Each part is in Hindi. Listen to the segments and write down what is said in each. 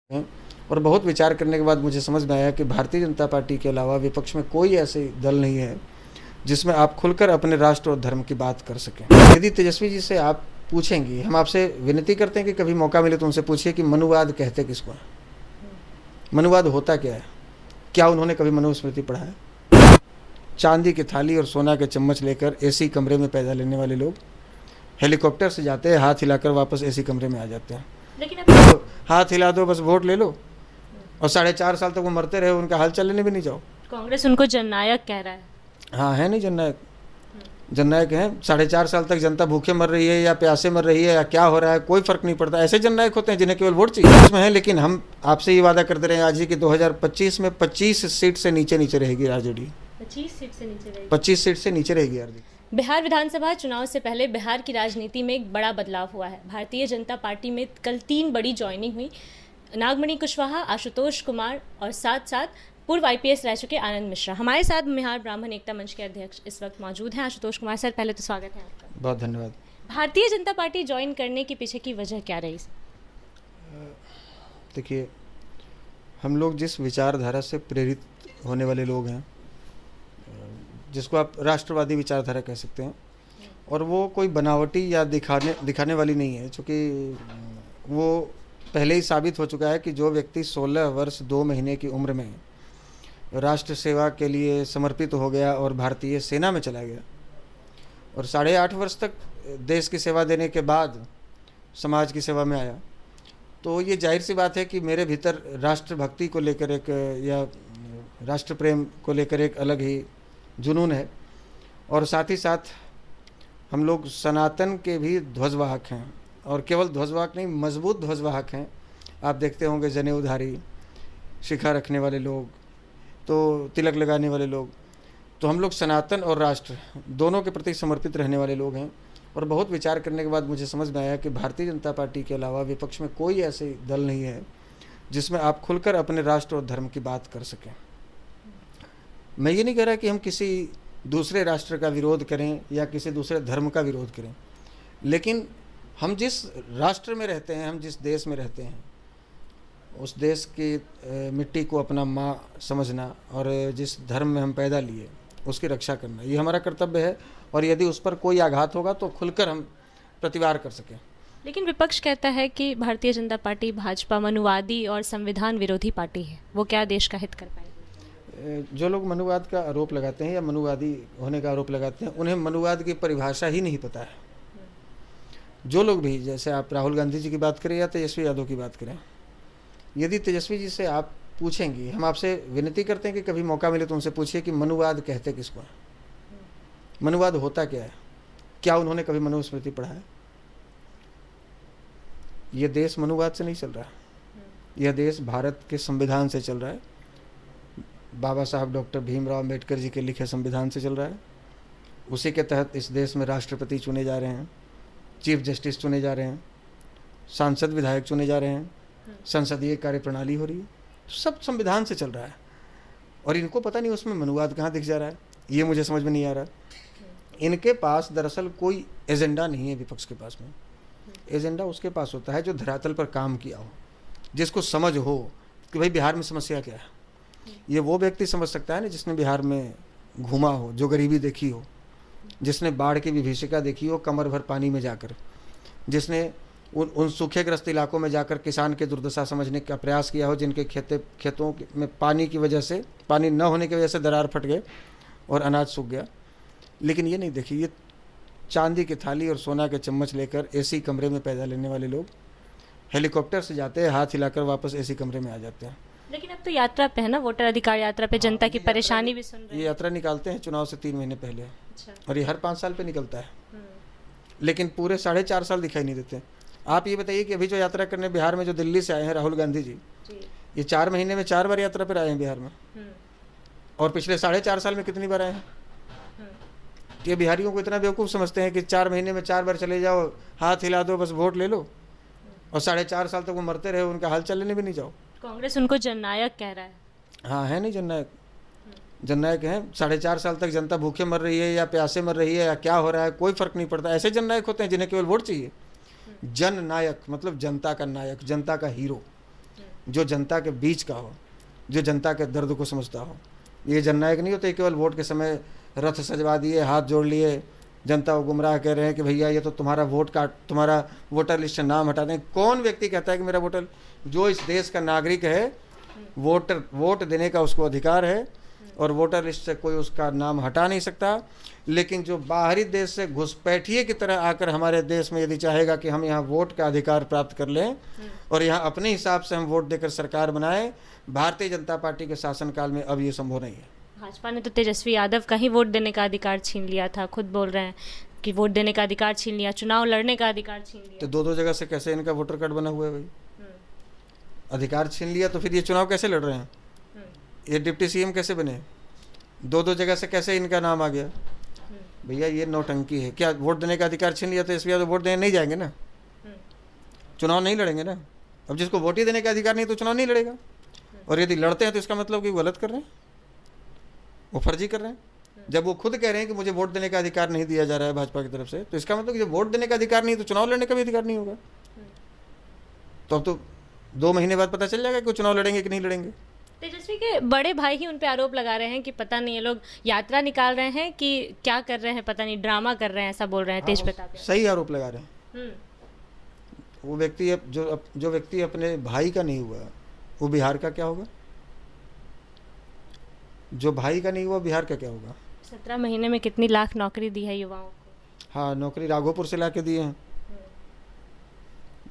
हैं। और बहुत विचार करने के बाद मुझे समझ में आया कि भारतीय जनता पार्टी के अलावा विपक्ष में कोई ऐसे दल नहीं है जिसमें आप खुलकर अपने राष्ट्र और धर्म की बात कर सकें। यदि तेजस्वी जी से आप पूछेंगी, हम आपसे विनती करते हैं कि कभी मौका मिले तो उनसे पूछिए कि मनुवाद कहते किसको है, मनुवाद होता क्या है, क्या उन्होंने कभी मनुस्मृति पढ़ा है। चांदी की थाली और सोना के चम्मच लेकर एसी कमरे में पैदा लेने वाले लोग हेलीकॉप्टर से जाते हैं, हाथ हिलाकर वापस एसी कमरे में आ जाते हैं। लेकिन तो हाथ हिला दो, बस वोट ले लो, और 4.5 साल तक वो मरते रहे, उनका हाल चलने भी नहीं जाओ। कांग्रेस उनको जननायक कह रहा है। हाँ, है नहीं जननायक, जननायक हैं। 4.5 साल तक जनता भूखे मर रही है या प्यासे मर रही है या क्या हो रहा है, कोई फर्क नहीं पड़ता। ऐसे जननायक होते हैं जिन्हें केवल वोट चाहिए उसमें है। लेकिन हम आपसे ये वादा करते रहे आज ही कि 2025 में 25 सीट से नीचे रहेगी आरजेडी। 25 सीट से नीचे रहेगी। 25 सीट से नीचे रहेगी आरजेडी। बिहार विधानसभा चुनाव से पहले बिहार की राजनीति में एक बड़ा बदलाव हुआ है। भारतीय जनता पार्टी में कल 3 बड़ी ज्वाइनिंग हुई। नागमणि कुशवाहा, आशुतोष कुमार और साथ साथ पूर्व आईपीएस रह चुके आनंद मिश्रा। हमारे साथ बिहार ब्राह्मण एकता मंच के अध्यक्ष इस वक्त मौजूद हैं, आशुतोष कुमार सर। पहले तो स्वागत है आपका। बहुत धन्यवाद। भारतीय जनता पार्टी ज्वाइन करने के पीछे की वजह क्या रही? देखिए, हम लोग जिस विचारधारा से प्रेरित होने वाले लोग हैं, जिसको आप राष्ट्रवादी विचारधारा कह सकते हैं, और वो कोई बनावटी या दिखाने वाली नहीं है, क्योंकि वो पहले ही साबित हो चुका है कि जो व्यक्ति 16 वर्ष 2 महीने की उम्र में राष्ट्र सेवा के लिए समर्पित हो गया और भारतीय सेना में चला गया और 8.5 वर्ष तक देश की सेवा देने के बाद समाज की सेवा में आया, तो ये जाहिर सी बात है कि मेरे भीतर राष्ट्रभक्ति को लेकर एक या राष्ट्र प्रेम को लेकर एक अलग ही जुनून है। और साथ ही साथ हम लोग सनातन के भी ध्वजवाहक हैं, और केवल ध्वजवाहक नहीं, मजबूत ध्वजवाहक हैं। आप देखते होंगे जनेऊधारी, शिखा रखने वाले लोग, तो तिलक लगाने वाले लोग, तो हम लोग सनातन और राष्ट्र दोनों के प्रति समर्पित रहने वाले लोग हैं। और बहुत विचार करने के बाद मुझे समझ में आया कि भारतीय जनता पार्टी के अलावा विपक्ष में कोई ऐसे दल नहीं है जिसमें आप खुलकर अपने राष्ट्र और धर्म की बात कर सकें। मैं ये नहीं कह रहा कि हम किसी दूसरे राष्ट्र का विरोध करें या किसी दूसरे धर्म का विरोध करें, लेकिन हम जिस राष्ट्र में रहते हैं, हम जिस देश में रहते हैं, उस देश की मिट्टी को अपना माँ समझना और जिस धर्म में हम पैदा लिए उसकी रक्षा करना, ये हमारा कर्तव्य है। और यदि उस पर कोई आघात होगा तो खुलकर हम प्रतिवार कर सकें। लेकिन विपक्ष कहता है कि भारतीय जनता पार्टी भाजपा मनुवादी और संविधान विरोधी पार्टी है, वो क्या देश का हित कर पाएगी? जो लोग मनुवाद का आरोप लगाते हैं या मनुवादी होने का आरोप लगाते हैं, उन्हें मनुवाद की परिभाषा ही नहीं पता है। जो लोग भी, जैसे आप राहुल गांधी जी की बात करें या तेजस्वी यादव की बात करें, यदि तेजस्वी जी से आप पूछेंगी, हम आपसे विनती करते हैं कि कभी मौका मिले तो उनसे पूछिए कि मनुवाद कहते किसको है, मनुवाद होता क्या है, क्या उन्होंने कभी मनुस्मृति पढ़ा है। यह देश मनुवाद से नहीं चल रहा है, यह देश भारत के संविधान से चल रहा है। बाबा साहब डॉक्टर भीमराव अम्बेडकर जी के लिखे संविधान से चल रहा है। उसी के तहत इस देश में राष्ट्रपति चुने जा रहे हैं, चीफ जस्टिस चुने जा रहे हैं, सांसद विधायक चुने जा रहे हैं, संसदीय कार्यप्रणाली हो रही है, तो सब संविधान से चल रहा है। और इनको पता नहीं उसमें मनुवाद कहाँ दिख जा रहा है, ये मुझे समझ में नहीं आ रहा। इनके पास दरअसल कोई एजेंडा नहीं है। विपक्ष के पास में एजेंडा उसके पास होता है जो धरातल पर काम किया हो, जिसको समझ हो कि भाई बिहार में समस्या क्या है। ये वो व्यक्ति समझ सकता है ना जिसने बिहार में घूमा हो, जो गरीबी देखी हो, जिसने बाढ़ की विभीषिका देखी हो कमर भर पानी में जाकर, जिसने उन सूखेग्रस्त इलाकों में जाकर किसान के दुर्दशा समझने का प्रयास किया हो, जिनके खेतों में पानी की वजह से, पानी न होने की वजह से दरार फट गए और अनाज सूख गया। लेकिन ये नहीं देखी, ये चांदी की थाली और सोना के चम्मच लेकर एसी कमरे में पैदा लेने वाले लोग हेलीकॉप्टर से जाते हैं, हाथ हिलाकर वापस एसी कमरे में आ जाते हैं। लेकिन अब तो यात्रा पे है ना, वोटर अधिकार यात्रा पे जनता की परेशानी भी सुन रहे हैं। ये यात्रा निकालते हैं चुनाव से 3 महीने पहले। अच्छा। और ये हर 5 साल पे निकलता है, लेकिन पूरे 4.5 साल दिखाई नहीं देते। आप ये बताइए कि अभी जो यात्रा करने बिहार में जो दिल्ली से आए हैं राहुल गांधी जी, ये 4 महीने में 4 बार यात्रा पर आए हैं बिहार में, और पिछले 4.5 साल में कितनी बार आए हैं। ये बिहारियों को इतना बेवकूफ़ समझते हैं कि 4 महीने में 4 बार चले जाओ, हाथ हिला दो, बस वोट ले लो, और 4.5 साल तक वो मरते रहे, उनका हाल चलने भी नहीं जाओ। कांग्रेस उनको जननायक कह रहा है। हाँ, है नहीं जननायक, जननायक हैं। 4.5 साल तक जनता भूखे मर रही है या प्यासे मर रही है या क्या हो रहा है, कोई फर्क नहीं पड़ता। ऐसे जननायक होते हैं जिन्हें केवल वोट चाहिए। जन नायक मतलब जनता का नायक, जनता का हीरो, जो जनता के बीच का हो, जो जनता के दर्द को समझता हो। ये जननायक नहीं होते केवल वोट के समय रथ सजवा दिए, हाथ जोड़ लिए, जनता को गुमराह कह रहे हैं कि भैया ये तो तुम्हारा वोट का, तुम्हारा वोटर लिस्ट से नाम हटा दें। कौन व्यक्ति कहता है कि मेरा वोटर, जो इस देश का नागरिक है, वोट देने का उसको अधिकार है और वोटर लिस्ट से कोई उसका नाम हटा नहीं सकता। लेकिन जो बाहरी देश से घुसपैठिए की तरह आकर हमारे देश में यदि चाहेगा कि हम यहाँ वोट का अधिकार प्राप्त कर लें और यहाँ अपने हिसाब से हम वोट देकर सरकार बनाएं, भारतीय जनता पार्टी के शासनकाल में अब ये संभव नहीं है। भाजपा ने तो तेजस्वी यादव का ही वोट देने का अधिकार छीन लिया था, खुद बोल रहे हैं कि वोट देने का अधिकार छीन लिया, चुनाव लड़ने का अधिकार छीन लिया। तो दो जगह से कैसे इनका वोटर कार्ड बना हुआ है भाई? अधिकार छीन लिया तो फिर ये चुनाव कैसे लड़ रहे हैं? ये डिप्टी सीएम कैसे बने? दो जगह से कैसे इनका नाम आ गया? भैया ये नौटंकी है। क्या वोट देने का अधिकार छीन लिया तो इसलिए तो वोट देने नहीं जाएंगे ना, चुनाव नहीं लड़ेंगे ना। अब जिसको वोट ही देने का अधिकार नहीं तो चुनाव नहीं लड़ेगा, और यदि लड़ते हैं तो इसका मतलब कि वो गलत कर रहे हैं, वो फर्जी कर रहे हैं। जब वो खुद कह रहे हैं कि मुझे वोट देने का अधिकार नहीं दिया जा रहा है भाजपा की तरफ से, तो इसका मतलब कि जब वोट देने का अधिकार नहीं तो चुनाव लड़ने का भी अधिकार नहीं होगा। तो अब तो 2 महीने बाद पता चल जाएगा कि वो चुनाव लड़ेंगे कि नहीं लड़ेंगे। तेजस्वी के बड़े भाई ही उन पे आरोप लगा रहे हैं कि पता नहीं ये लोग यात्रा निकाल रहे हैं कि क्या कर रहे हैं, पता नहीं ड्रामा कर रहे हैं, ऐसा बोल रहे हैं तेज प्रताप यादव। सही आरोप लगा रहे हैं। वो व्यक्ति जो व्यक्ति अपने भाई का नहीं हुआ वो बिहार का क्या होगा? जो भाई का नहीं हुआ बिहार का क्या होगा? 17 महीने में कितनी लाख नौकरी दी है युवाओं को। हाँ, नौकरी राघोपुर से ला के दिए हैं,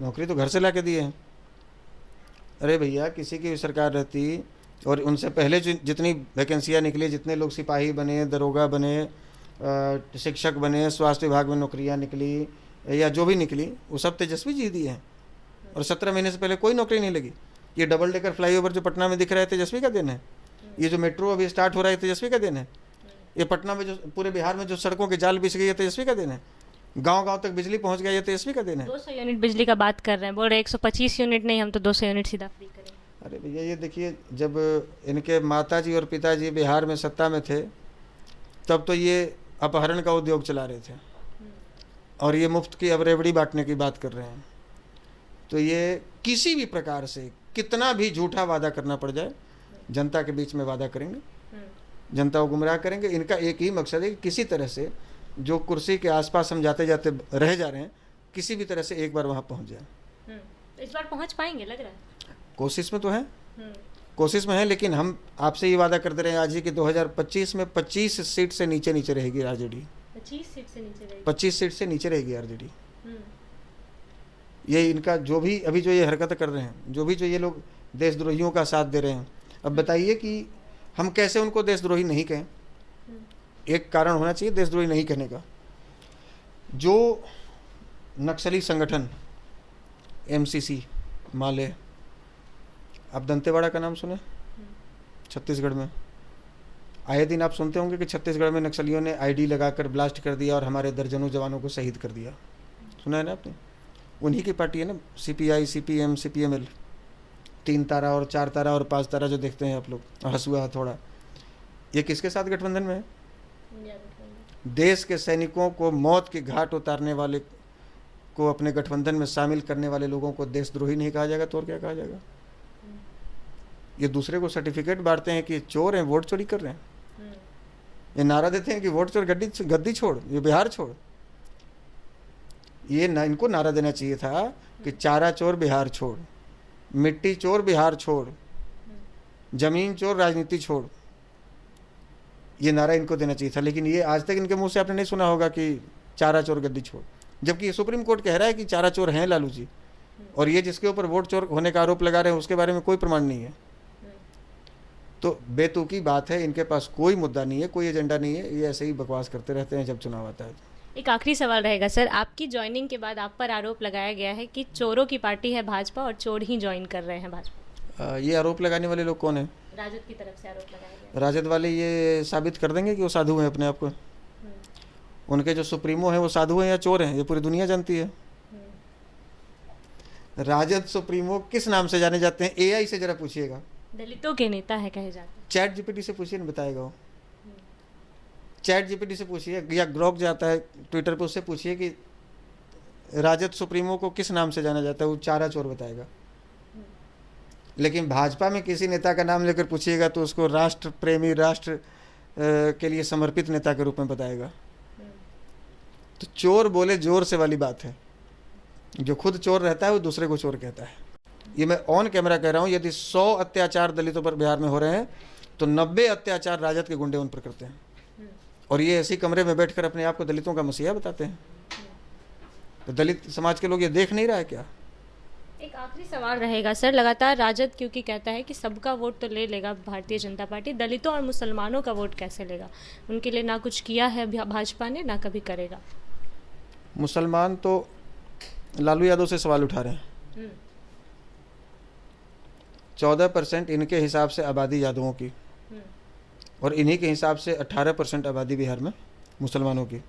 नौकरी तो घर से ला के दिए हैं। अरे भैया, किसी की भी सरकार रहती और उनसे पहले जितनी वैकेंसियाँ निकली, जितने लोग सिपाही बने, दरोगा बने, शिक्षक बने, स्वास्थ्य विभाग में नौकरियाँ निकली या जो भी निकली, वो सब तेजस्वी जी दिए हैं। और 17 महीने से पहले कोई नौकरी नहीं लगी। ये डबल डेकर फ्लाईओवर जो पटना में दिख रहा है तेजस्वी का दिन है। ये जो मेट्रो अभी स्टार्ट हो रहा है तेजस्वी का दिन है। ये पटना में जो पूरे बिहार में जो सड़कों के जाल बिछ गई है तेजस्वी का दिन है। गांव-गांव तक बिजली पहुंच गया, ये तेजस्वी का दिन है। 200 यूनिट बिजली का बात कर रहे हैं, बोल रहे 125 यूनिट नहीं, हम तो 200 यूनिट सीधा फ्री करेंगे। अरे भैया, ये देखिए, जब इनके माताजी और पिताजी बिहार में सत्ता में थे तब तो ये अपहरण का उद्योग चला रहे थे और ये मुफ्त की अब रेवड़ी बांटने की बात कर रहे हैं। तो ये किसी भी प्रकार से कितना भी झूठा वादा करना पड़ जाए, जनता के बीच में वादा करेंगे, जनता को गुमराह करेंगे। इनका एक ही मकसद है कि किसी तरह से जो कुर्सी के आसपास हम जाते जाते रह जा रहे हैं, किसी भी तरह से एक बार वहाँ पहुँच जाए। इस बार पहुँच पाएंगे लग रहा है? कोशिश में तो है, कोशिश में है, लेकिन हम आपसे ये वादा करते रहे आज ही कि 2025 में 25 सीट से नीचे रहेगी आरजेडी। 25 सीट से नीचे रहेगी? 25 सीट से नीचे रहेगी आरजेडी। ये इनका जो भी अभी जो ये हरकत कर रहे हैं, जो ये लोग देशद्रोहियों का साथ दे रहे हैं, अब बताइए कि हम कैसे उनको देशद्रोही नहीं कहें? एक कारण होना चाहिए देशद्रोही नहीं कहने का। जो नक्सली संगठन एमसीसी माले, आप दंतेवाड़ा का नाम सुने? छत्तीसगढ़ में आए दिन आप सुनते होंगे कि छत्तीसगढ़ में नक्सलियों ने आईडी लगाकर ब्लास्ट कर दिया और हमारे दर्जनों जवानों को शहीद कर दिया। सुना है ना आपने? उन्हीं की पार्टी है ना, सीपीआई, सीपीएम, सीपीएमएल। 3 तारा और 4 तारा और 5 तारा जो देखते हैं आप लोग, हंसुआ हथौड़ा, ये किसके साथ गठबंधन में है? देश के सैनिकों को मौत के घाट उतारने वाले को अपने गठबंधन में शामिल करने वाले लोगों को देशद्रोही नहीं कहा जाएगा तो और क्या कहा जाएगा? ये दूसरे को सर्टिफिकेट बांटते हैं कि चोर हैं, वोट चोरी कर रहे हैं। ये नारा देते हैं कि वोट चोर गद्दी छोड़, ये बिहार छोड़। ये ना, इनको नारा देना चाहिए था कि चारा चोर बिहार छोड़, मिट्टी चोर बिहार छोड़, जमीन चोर राजनीति छोड़। ये नारा इनको देना चाहिए था, लेकिन ये आज तक इनके मुंह से आपने नहीं सुना होगा कि चारा चोर गद्दी छोड़, जबकि ये सुप्रीम कोर्ट कह रहा है कि चारा चोर हैं लालू जी, और ये जिसके ऊपर वोट चोर होने का आरोप लगा रहे हैं उसके बारे में कोई प्रमाण नहीं है। तो बेतुकी बात है, इनके पास कोई मुद्दा नहीं है, कोई एजेंडा नहीं है, ये ऐसे ही बकवास करते रहते हैं जब चुनाव आता है। एक आखिरी सवाल रहेगा सर, आपकी ज्वाइनिंग के बाद आप पर आरोप लगाया गया है कि चोरों की पार्टी है भाजपा और चोर ही ज्वाइन कर रहे हैं भाजपा। ये आरोप लगाने वाले लोग कौन है? राजद की तरफ से आरोप लगाया गया। राजद वाले ये साबित कर देंगे कि वो साधु हैं अपने आप को। उनके जो सुप्रीमो हैं वो साधु हैं या चोर हैं, ये पूरी दुनिया जानती है। राजद सुप्रीमो किस नाम से जाने जाते हैं? एआई से जरा पूछिएगा। दलितों के नेता है कहे जाते हैं। चैट जीपीटी से पूछिए, नहीं बताएगा वो। चैट जीपीटी से पूछिए या ग्रोक जाता है ट्विटर पे, उससे पूछिए कि राजद सुप्रीमो को किस नाम से जाना जाता है, वो चारा चोर बताएगा। लेकिन भाजपा में किसी नेता का नाम लेकर पूछिएगा तो उसको राष्ट्र प्रेमी, राष्ट्र के लिए समर्पित नेता के रूप में बताएगा। तो चोर बोले जोर से वाली बात है। जो खुद चोर रहता है वो दूसरे को चोर कहता है। ये मैं ऑन कैमरा कह रहा हूँ, यदि 100 अत्याचार दलितों पर बिहार में हो रहे हैं तो 90 अत्याचार राजद के गुंडे उन पर करते हैं, और ये ऐसी कमरे में बैठकर अपने आप को दलितों का मसीहा बताते हैं। तो दलित समाज के लोग ये देख नहीं रहा है क्या? एक आखिरी सवाल रहेगा सर, लगातार राजद क्योंकि कहता है कि सबका वोट तो ले लेगा भारतीय जनता पार्टी, दलितों और मुसलमानों का वोट कैसे लेगा? उनके लिए ना कुछ किया है भाजपा ने, ना कभी करेगा। मुसलमान तो लालू यादव से सवाल उठा रहे हैं। 14% इनके हिसाब से आबादी यादवों की, और इन्हीं के हिसाब से 18% आबादी बिहार में मुसलमानों की।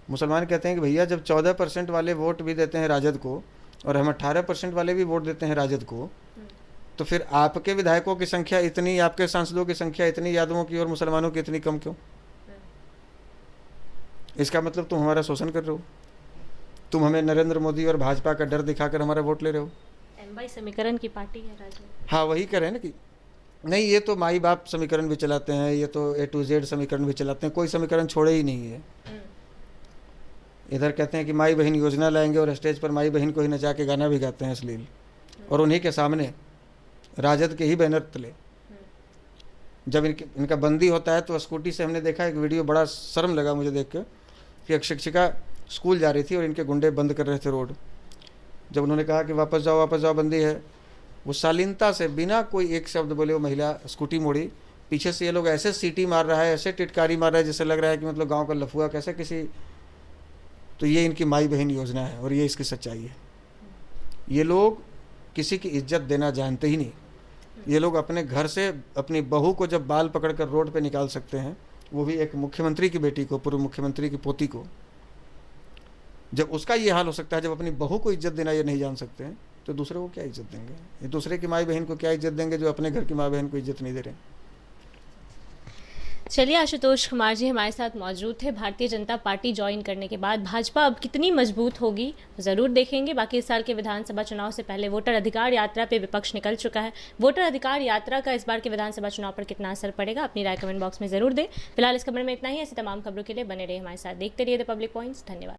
मुसलमान कहते हैं कि भैया जब 14% वाले वोट भी देते हैं राजद को और हम 18% वाले भी वोट देते हैं राजद को, तो फिर आपके विधायकों की संख्या इतनी, आपके सांसदों की संख्या इतनी यादवों की और मुसलमानों की इतनी कम क्यों? इसका मतलब तुम हमारा शोषण कर रहे हो, तुम हमें नरेंद्र मोदी और भाजपा का डर दिखाकर हमारा वोट ले रहे हो। एमवाई समीकरण की पार्टी है राजद। हाँ, वही करें ना कि नहीं, ये तो माई बाप समीकरण भी चलाते हैं, ये तो A to Z समीकरण भी चलाते हैं, कोई समीकरण छोड़े ही नहीं है। इधर कहते हैं कि माई बहन योजना लाएंगे और स्टेज पर माई बहन को ही नचा के गाना भी गाते हैं अश्लील, और उन्हीं के सामने राजद के ही बैनर तले जब इनका बंदी होता है तो स्कूटी से हमने देखा एक वीडियो, बड़ा शर्म लगा मुझे देख के कि एक शिक्षिका स्कूल जा रही थी और इनके गुंडे बंद कर रहे थे रोड। जब उन्होंने कहा कि वापस जाओ बंदी है, वो शालीनता से बिना कोई एक शब्द बोले वो महिला स्कूटी मोड़ी। पीछे से ये लोग ऐसे सीटी मार रहा है, ऐसे टिटकारी मार रहा है, जैसे लग रहा है कि मतलब गांव का लफुआ कैसे किसी। तो ये इनकी माई बहन योजना है और ये इसकी सच्चाई है। ये लोग किसी की इज्जत देना जानते ही नहीं। ये लोग अपने घर से अपनी बहू को जब बाल पकड़कर रोड पे निकाल सकते हैं, वो भी एक मुख्यमंत्री की बेटी को, पूर्व मुख्यमंत्री की पोती को, जब उसका ये हाल हो सकता है, जब अपनी बहू को इज्जत देना ये नहीं जान सकते हैं, तो दूसरे को क्या इज्जत देंगे? ये दूसरे की माई बहन को क्या इज्जत देंगे जो अपने घर की माँ बहन को इज्जत नहीं दे रहे? चलिए, आशुतोष कुमार जी हमारे साथ मौजूद थे। भारतीय जनता पार्टी ज्वाइन करने के बाद भाजपा अब कितनी मजबूत होगी ज़रूर देखेंगे। बाकी इस साल के विधानसभा चुनाव से पहले वोटर अधिकार यात्रा पे विपक्ष निकल चुका है। वोटर अधिकार यात्रा का इस बार के विधानसभा चुनाव पर कितना असर पड़ेगा, अपनी राय कमेंट बॉक्स में ज़रूर दें। फिलहाल इस खबर में इतना ही। ऐसी तमाम खबरों के लिए बने रहिए हमारे साथ, देखते रहिए द पब्लिक पॉइंट्स। धन्यवाद।